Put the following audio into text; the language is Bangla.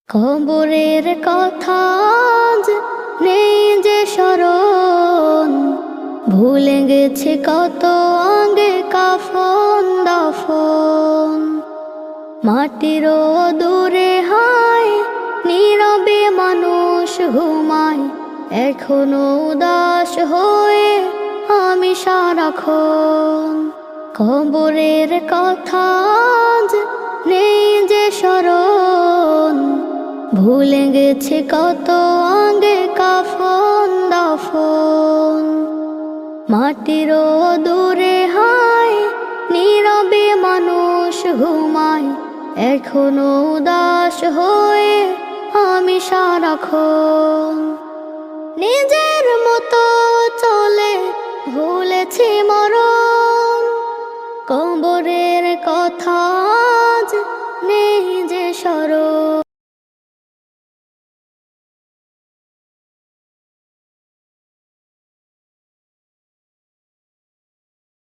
কবরের কথা আজ নেই যে স্মরণ, ভুলে গেছে কত আগে কাফন দাফন। মাটিরও দূরে হায় নীরবে মানুষ ঘুমায়, এখনো উদাস হয়ে আমি সারাক্ষণ। কবরের কথা আজ নেই যে স্মরণ, ভুলে গেছে কত আগে কাফন দাফন। মাটিরও দূরে হায় নীরবে মানুষ ঘুমায়, এখনো উদাস হয়ে আমি সারাক্ষণ। নিজের মতো চলে ভুলেছি মরণ, কবরের কথা আজ নেই যে স্মরণ।